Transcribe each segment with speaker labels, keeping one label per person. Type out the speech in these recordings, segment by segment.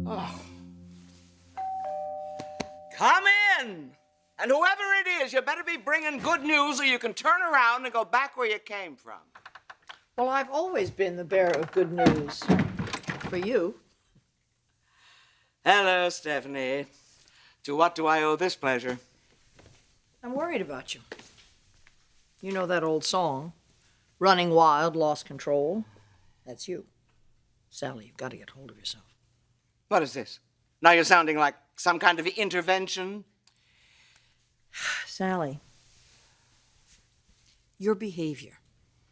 Speaker 1: Oh. Come in! And whoever it is, you better be bringing good news or you can turn around and go back where you came from.
Speaker 2: Well, I've always been the bearer of good news. For you.
Speaker 1: Hello, Stephanie. To what do I owe this pleasure?
Speaker 2: I'm worried about you. You know that old song, Running Wild, Lost Control? That's you. Sally, you've got to get hold of yourself.
Speaker 1: What is this? Now you're sounding like some kind of intervention.
Speaker 2: Sally, your behavior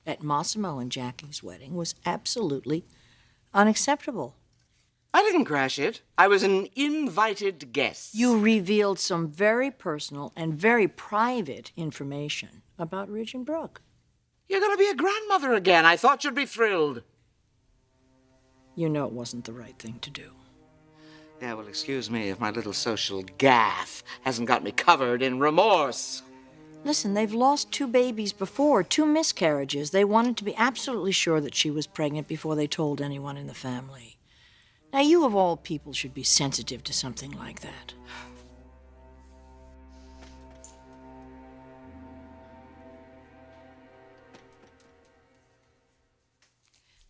Speaker 2: at Massimo and Jackie's wedding was absolutely unacceptable.
Speaker 1: I didn't crash it. I was an invited guest.
Speaker 2: You revealed some very personal and very private information about Ridge and Brooke.
Speaker 1: You're going to be a grandmother again. I thought you'd be thrilled.
Speaker 2: You know it wasn't the right thing to do.
Speaker 1: Yeah, well, excuse me if my little social gaffe hasn't got me covered in remorse.
Speaker 2: Listen, they've lost 2 babies before, 2 miscarriages. They wanted to be absolutely sure that she was pregnant before they told anyone in the family. Now, you of all people should be sensitive to something like that.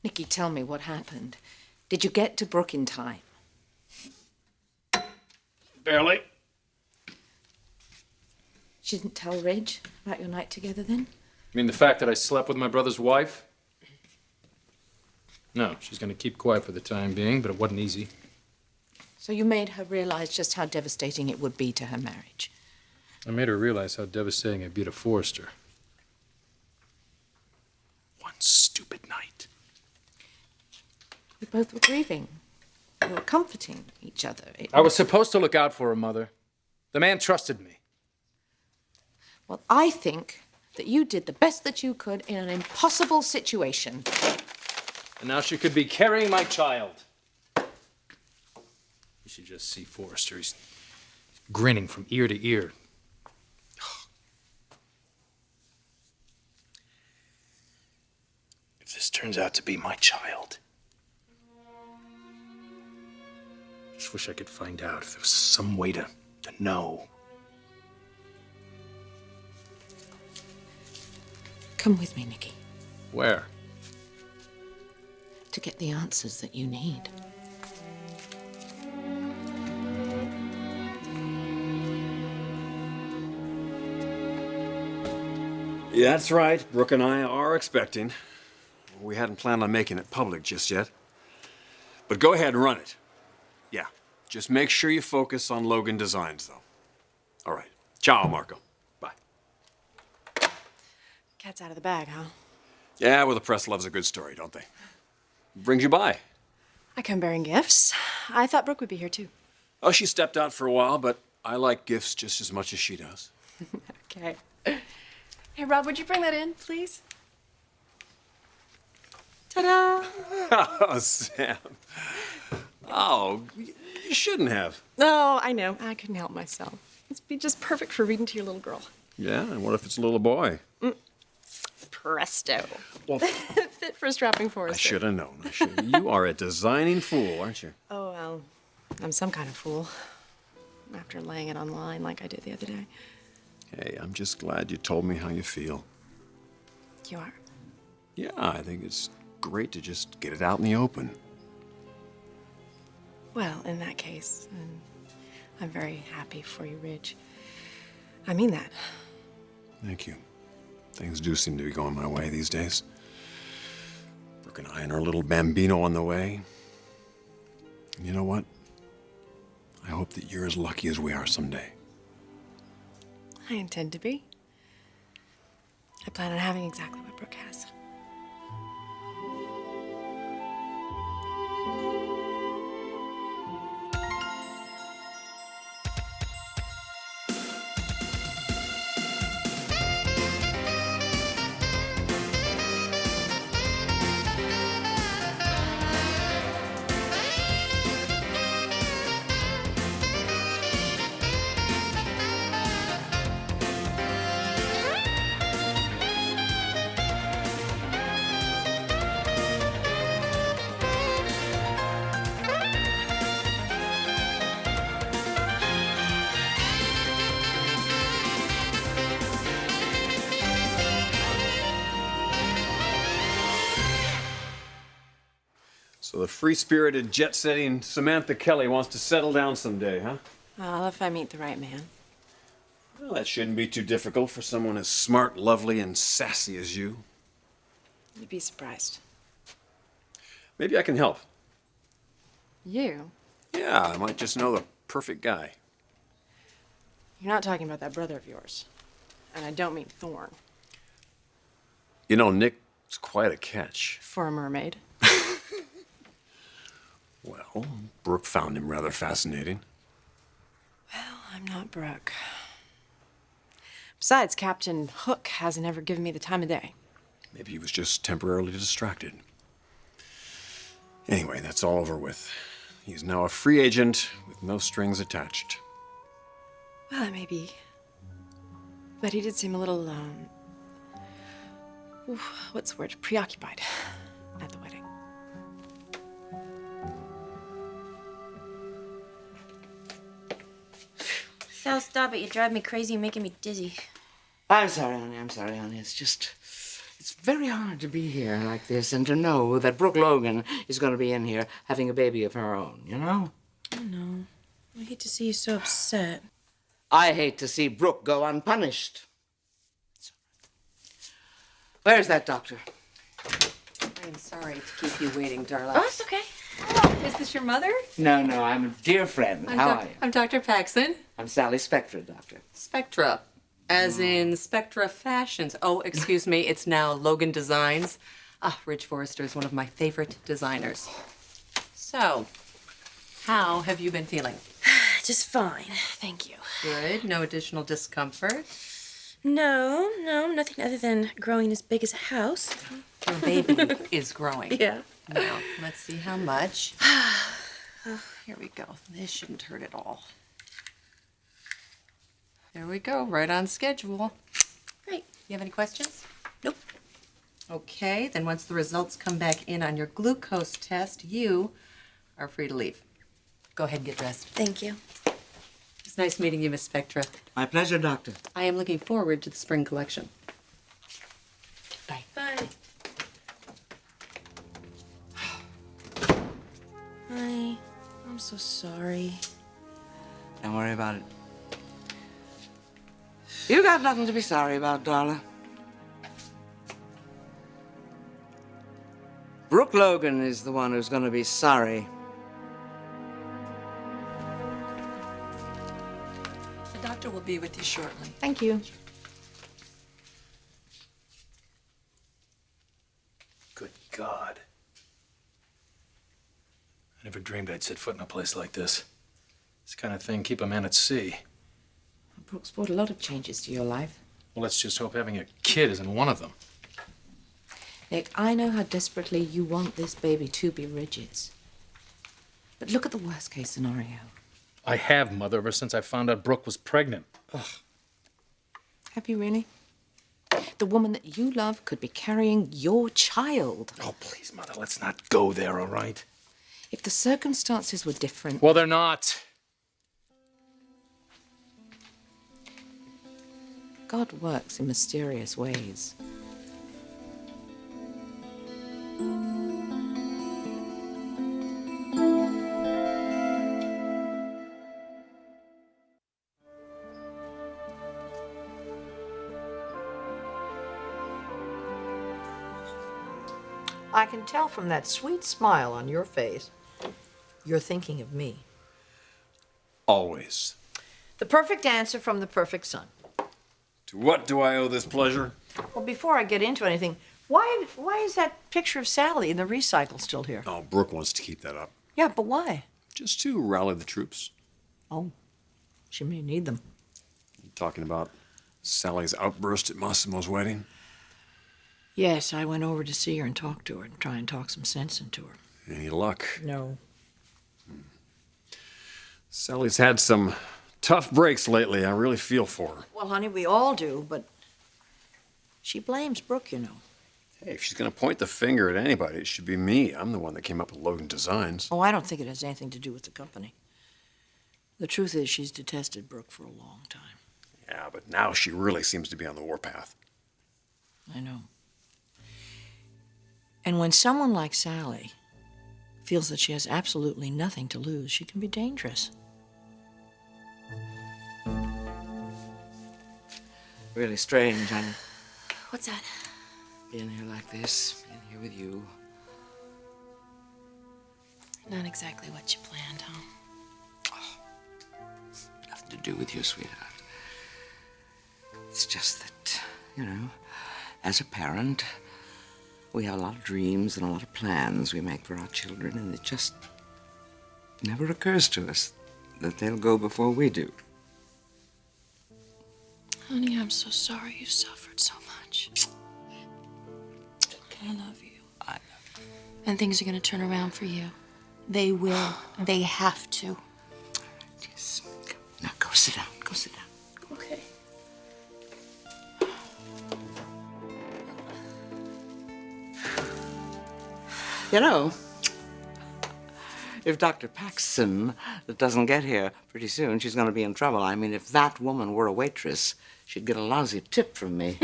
Speaker 3: Nikki, tell me what happened. Did you get to Brooke in time?
Speaker 4: Barely.
Speaker 3: She didn't tell Ridge about your night together then?
Speaker 4: You mean the fact that I slept with my brother's wife? No, she's going to keep quiet for the time being, but it wasn't easy.
Speaker 3: So you made her realize just how devastating it would be to her marriage.
Speaker 4: I made her realize how devastating it'd be to Forrester. One stupid night.
Speaker 3: You both were grieving. You were comforting each other.
Speaker 4: I was supposed to look out for her, Mother. The man trusted me.
Speaker 3: Well, I think that you did the best that you could in an impossible situation.
Speaker 4: And now she could be carrying my child. You should just see Forrester. He's grinning from ear to ear. If this turns out to be my child, I just wish I could find out if there was some way to know.
Speaker 3: Come with me, Nikki,
Speaker 4: Where?
Speaker 3: to get the answers that you need.
Speaker 5: Yeah, that's right. Brooke and I are expecting. We hadn't planned on making it public just yet. But go ahead and run it. Yeah, just make sure you focus on Logan Designs, though. All right. Ciao, Marco. Bye.
Speaker 6: Cat's out of the bag, huh?
Speaker 5: Yeah, well, the press loves a good story, don't they? Brings you by.
Speaker 6: I come bearing gifts. I thought Brooke would be here, too.
Speaker 5: Oh, she stepped out for a while, but I like gifts just as much as she does.
Speaker 6: Okay. Hey, Rob, would you bring that in, please? Ta-da!
Speaker 5: Oh, Sam. Oh, you shouldn't have.
Speaker 6: Oh, I know. I couldn't help myself. It'd be just perfect for reading to your little girl.
Speaker 5: Yeah, and what if it's a little boy?
Speaker 6: Presto.
Speaker 5: Well,
Speaker 6: Fit for a strapping Forrester.
Speaker 5: I should have known. You are a designing fool, aren't you?
Speaker 6: Oh, well, I'm some kind of fool. After laying it on the line like I did the other day.
Speaker 5: Hey, I'm just glad you told me how you feel.
Speaker 6: You are?
Speaker 5: Yeah, I think it's great to just get it out in the open.
Speaker 6: Well, in that case, I'm very happy for you, Ridge. I mean that.
Speaker 5: Thank you. Things do seem to be going my way these days. Brooke and I and our little bambino on the way. And you know what? I hope that you're as lucky as we are someday.
Speaker 6: I intend to be. I plan on having exactly what Brooke has.
Speaker 5: So the free-spirited, jet-setting Samantha Kelly wants to settle down someday, huh?
Speaker 6: Well, if I meet the right man.
Speaker 5: Well, that shouldn't be too difficult for someone as smart, lovely, and sassy as you.
Speaker 6: You'd be surprised.
Speaker 5: Maybe I can help.
Speaker 6: You?
Speaker 5: Yeah, I might just know the perfect guy.
Speaker 6: You're not talking about that brother of yours. And I don't mean Thorn.
Speaker 5: You know, Nick's quite a catch.
Speaker 6: For a mermaid.
Speaker 5: Well, Brooke found him rather fascinating.
Speaker 6: Well, I'm not Brooke. Besides, Captain Hook hasn't ever given me the time of day.
Speaker 5: Maybe he was just temporarily distracted. Anyway, that's all over with. He's now a free agent with no strings attached.
Speaker 6: Well, it may be. But he did seem a little, what's the word? Preoccupied at the wedding.
Speaker 7: Sal, stop it. You drive me crazy and making me dizzy.
Speaker 8: I'm sorry, honey. It's very hard to be here like this and to know that Brooke Logan is going to be in here having a baby of her own, you know?
Speaker 7: I know. I hate to see you so upset.
Speaker 8: I hate to see Brooke go unpunished. Where's that doctor?
Speaker 9: I'm sorry to keep you waiting, Darla.
Speaker 7: Oh, it's okay.
Speaker 9: Oh, is this your mother?
Speaker 8: No, I'm a dear friend. How are you?
Speaker 9: I'm Dr. Paxson.
Speaker 8: I'm Sally Spectra, doctor.
Speaker 9: Spectra, as in Spectra Fashions. Oh, excuse me, it's now Logan Designs. Ah, Ridge Forrester is one of my favorite designers. So, how have you been feeling?
Speaker 7: Just fine. Thank you.
Speaker 9: Good. No additional discomfort.
Speaker 7: No, nothing other than growing as big as a house.
Speaker 9: Your baby is growing.
Speaker 7: Yeah.
Speaker 9: Now, let's see how much. Oh, here we go. This shouldn't hurt at all. There we go, right on schedule.
Speaker 7: Great.
Speaker 9: You have any questions?
Speaker 7: Nope.
Speaker 9: Okay, then once the results come back in on your glucose test, you are free to leave. Go ahead and get dressed.
Speaker 7: Thank you.
Speaker 9: It's nice meeting you, Miss Spectra.
Speaker 8: My pleasure, doctor.
Speaker 9: I am looking forward to the spring collection. Bye.
Speaker 7: Bye. Hi. I'm so sorry.
Speaker 8: Don't worry about it. You got nothing to be sorry about, Darla. Brooke Logan is the one who's going to be sorry.
Speaker 9: The doctor will be with you shortly.
Speaker 3: Thank you.
Speaker 4: Good God. I never dreamed I'd set foot in a place like this. This kind of thing keep a man at sea.
Speaker 3: Brooke's brought a lot of changes to your life.
Speaker 4: Well, let's just hope having a kid isn't one of them.
Speaker 3: Nick, I know how desperately you want this baby to be Ridge's. But look at the worst case scenario.
Speaker 4: I have, Mother, ever since I found out Brooke was pregnant. Ugh.
Speaker 3: Have you really? The woman that you love could be carrying your child.
Speaker 4: Oh, please, Mother, let's not go there, all right?
Speaker 3: If the circumstances were different...
Speaker 4: Well, they're not.
Speaker 3: God works in mysterious ways.
Speaker 2: I can tell from that sweet smile on your face, you're thinking of me.
Speaker 5: Always.
Speaker 2: The perfect answer from the perfect son.
Speaker 5: To what do I owe this pleasure?
Speaker 2: Well, before I get into anything, why is that picture of Sally in the recycle still here?
Speaker 5: Oh, Brooke wants to keep that up.
Speaker 2: Yeah, but why?
Speaker 5: Just to rally the troops.
Speaker 2: Oh, she may need them.
Speaker 5: You talking about Sally's outburst at Massimo's wedding?
Speaker 2: Yes, I went over to see her and talk to her and try and talk some sense into her.
Speaker 5: Any luck?
Speaker 2: No.
Speaker 5: Sally's had some tough breaks lately. I really feel for her.
Speaker 2: Well, honey, we all do, but she blames Brooke, you know.
Speaker 5: Hey, if she's going to point the finger at anybody, it should be me. I'm the one that came up with Logan Designs.
Speaker 2: Oh, I don't think it has anything to do with the company. The truth is she's detested Brooke for a long time.
Speaker 5: Yeah, but now she really seems to be on the warpath.
Speaker 2: I know. And when someone like Sally feels that she has absolutely nothing to lose, she can be dangerous.
Speaker 8: Really strange, honey.
Speaker 7: What's that?
Speaker 8: Being here like this, being here with you.
Speaker 7: Not exactly what you planned, huh?
Speaker 8: Nothing to do with you, sweetheart. It's just that, you know, as a parent, we have a lot of dreams and a lot of plans we make for our children, and it just never occurs to us that they'll go before we do.
Speaker 7: Honey, I'm so sorry you suffered so much. I love you.
Speaker 8: I love you.
Speaker 7: And things are gonna turn around for you. They will. They have to.
Speaker 8: Yes. Now go sit down. Go sit down.
Speaker 7: Okay.
Speaker 8: You know, if Dr. Paxson doesn't get here pretty soon, she's going to be in trouble. I mean, if that woman were a waitress, she'd get a lousy tip from me.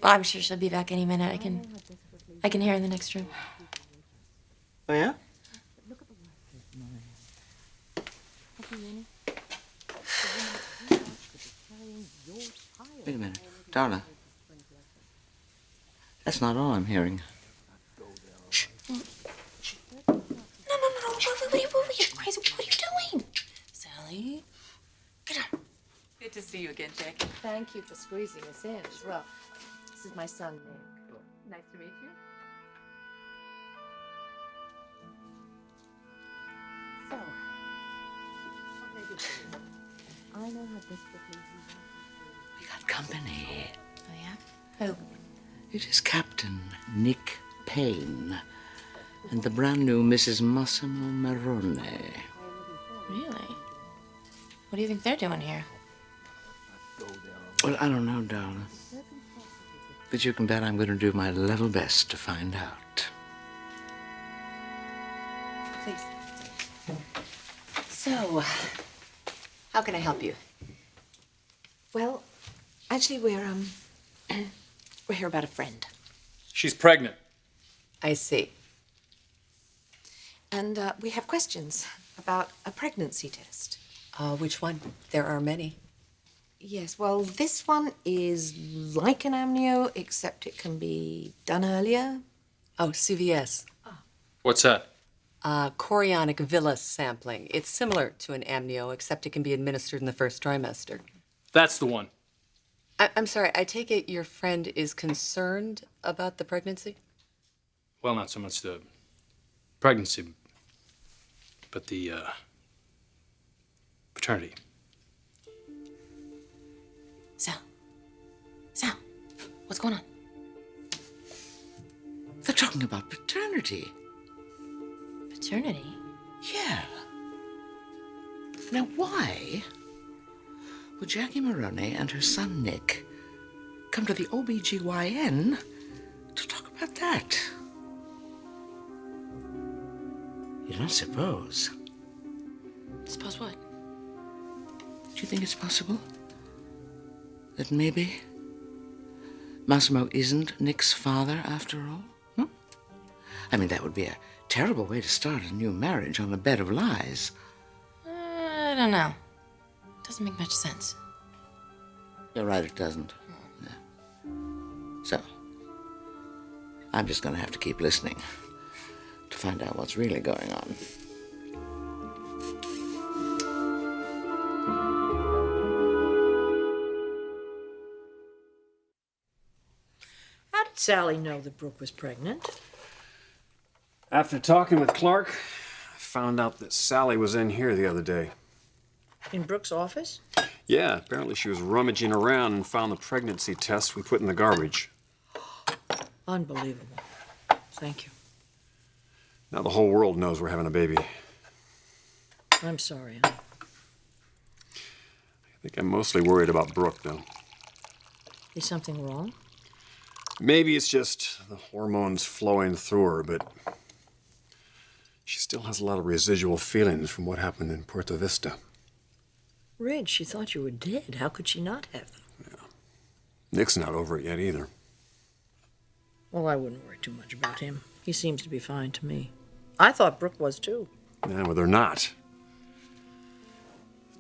Speaker 7: I'm sure she'll be back any minute. I can hear her in the next room.
Speaker 8: Oh, yeah? Wait a minute. Darla. That's not all I'm hearing.
Speaker 7: No. What are you doing? Sally, get up.
Speaker 9: Good to see you again, Jackie.
Speaker 3: Thank you for squeezing us in as well. This is my son, Nick.
Speaker 9: Nice to meet you.
Speaker 3: So, what can I do for you? I know how desperately you want.
Speaker 8: We got company.
Speaker 7: Oh, yeah? Who?
Speaker 8: It is Captain Nick Payne and the brand new Mrs. Massimo Marrone.
Speaker 7: Really? What do you think they're doing here?
Speaker 8: Well, I don't know, darling. But you can bet I'm going to do my level best to find out.
Speaker 9: Please. So, how can I help you?
Speaker 3: Well, actually, we're here about a friend.
Speaker 4: She's pregnant.
Speaker 9: I see.
Speaker 3: And we have questions about a pregnancy test.
Speaker 9: Which one? There are many.
Speaker 3: Yes, well, this one is like an amnio, except it can be done earlier.
Speaker 9: Oh, CVS.
Speaker 4: What's that?
Speaker 9: Chorionic villus sampling. It's similar to an amnio, except it can be administered in the first trimester.
Speaker 4: That's the one.
Speaker 9: I'm sorry, I take it your friend is concerned about the pregnancy?
Speaker 4: Well, not so much the pregnancy, but the paternity.
Speaker 7: Sal, what's going on?
Speaker 8: They're talking about paternity.
Speaker 7: Paternity?
Speaker 8: Yeah. Now, why would Jackie Marrone and her son Nick come to the OBGYN to talk about that? You don't suppose?
Speaker 7: Suppose what?
Speaker 8: Do you think it's possible that maybe Massimo isn't Nick's father after all? I mean, that would be a terrible way to start a new marriage on a bed of lies.
Speaker 7: I don't know. Doesn't make much sense.
Speaker 8: You're right, it doesn't. Yeah. So, I'm just gonna have to keep listening to find out what's really going on.
Speaker 2: How did Sally know that Brooke was pregnant?
Speaker 5: After talking with Clark, I found out that Sally was in here the other day.
Speaker 2: In Brooke's office?
Speaker 5: Yeah, apparently she was rummaging around and found the pregnancy test we put in the garbage.
Speaker 2: Unbelievable. Thank you.
Speaker 5: Now the whole world knows we're having a baby.
Speaker 2: I'm sorry, honey.
Speaker 5: I think I'm mostly worried about Brooke, though.
Speaker 2: Is something wrong?
Speaker 5: Maybe it's just the hormones flowing through her, but she still has a lot of residual feelings from what happened in Puerto Vista.
Speaker 2: Red, she thought you were dead. How could she not have them?
Speaker 5: Yeah. Nick's not over it yet either.
Speaker 2: Well, I wouldn't worry too much about him. He seems to be fine to me. I thought Brooke was too.
Speaker 5: Yeah, well, they're not.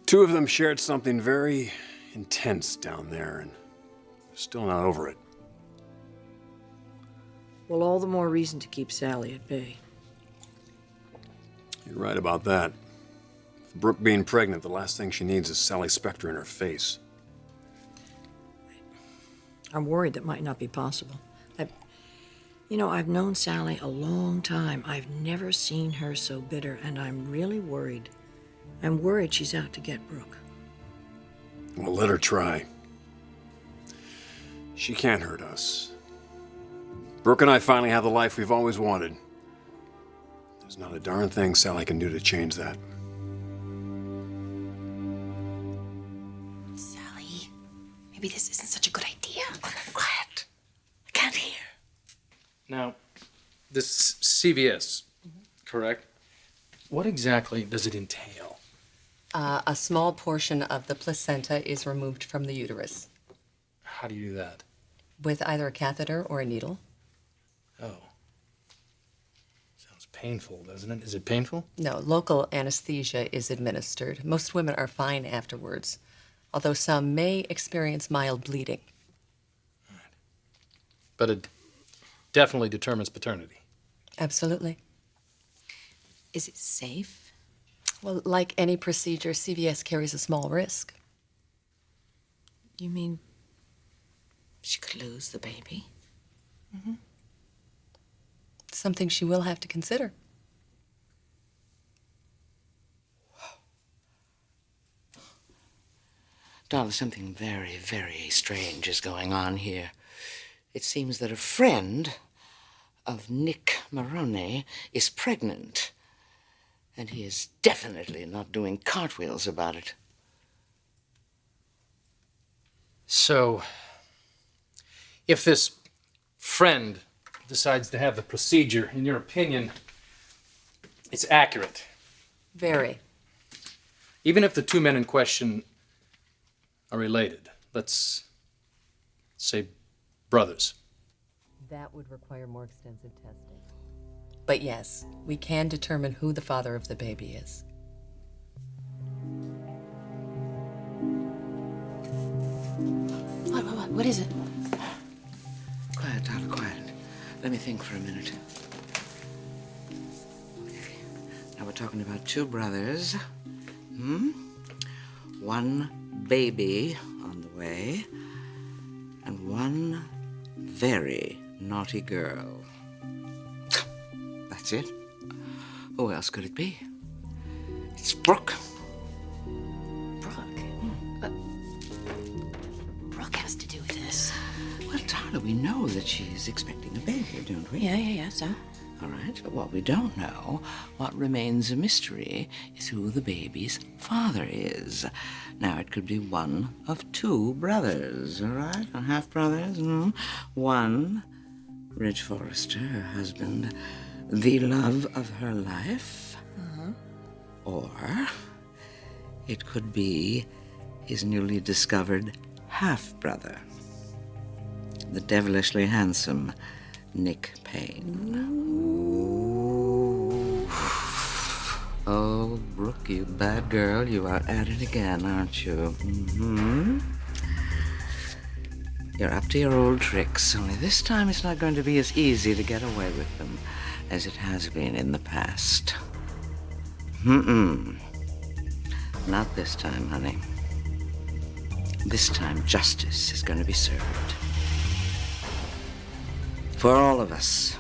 Speaker 5: Two of them shared something very intense down there, and still not over it.
Speaker 2: Well, all the more reason to keep Sally at bay.
Speaker 5: You're right about that. With Brooke being pregnant, the last thing she needs is Sally Spectre in her face.
Speaker 2: I'm worried that might not be possible. I've known Sally a long time. I've never seen her so bitter, and I'm really worried. I'm worried she's out to get Brooke.
Speaker 5: Well, let her try. She can't hurt us. Brooke and I finally have the life we've always wanted. There's not a darn thing Sally can do to change that.
Speaker 7: Sally, maybe this isn't such a good idea. Quiet. I can't hear.
Speaker 4: Now, this CVS, correct? What exactly does it entail?
Speaker 9: A small portion of the placenta is removed from the uterus
Speaker 4: How do you do that?
Speaker 9: with either a catheter or a needle.
Speaker 4: Oh. Sounds painful, doesn't it? Is it painful?
Speaker 9: No, local anesthesia is administered. Most women are fine afterwards, although some may experience mild bleeding.
Speaker 4: But it definitely determines paternity.
Speaker 9: Absolutely.
Speaker 3: Is it safe?
Speaker 9: Well, like any procedure, CVS carries a small risk.
Speaker 3: You mean she could lose the baby?
Speaker 9: Something she will have to consider.
Speaker 8: Darla, something very, very strange is going on here. It seems that a friend of Nick Maroney is pregnant, and he is definitely not doing cartwheels about it.
Speaker 4: So, if this friend decides to have the procedure, in your opinion, it's accurate.
Speaker 9: Very.
Speaker 4: Even if the two men in question are related, let's say brothers.
Speaker 9: That would require more extensive testing. But yes, we can determine who the father of the baby is.
Speaker 7: What is it?
Speaker 8: Quiet, Darla, quiet. Let me think for a minute. Okay. Now we're talking about two brothers. One baby on the way, and one very naughty girl. That's it. Who else could it be? It's Brooke.
Speaker 7: Brooke has to do with this.
Speaker 8: Well, Darla, we know that she's expecting a baby, don't we?
Speaker 7: Yeah, so?
Speaker 8: All right, but what we don't know, what remains a mystery, is who the baby's father is. Now, it could be one of two brothers, all right? Or half-brothers. One, Ridge Forrester, her husband, the love of her life. Or it could be his newly discovered half-brother, the devilishly handsome Nick Payne. Oh, Brooke, you bad girl, you are at it again, aren't you? You're up to your old tricks, only this time it's not going to be as easy to get away with them as it has been in the past. Not this time, honey. This time, justice is going to be served. For all of us.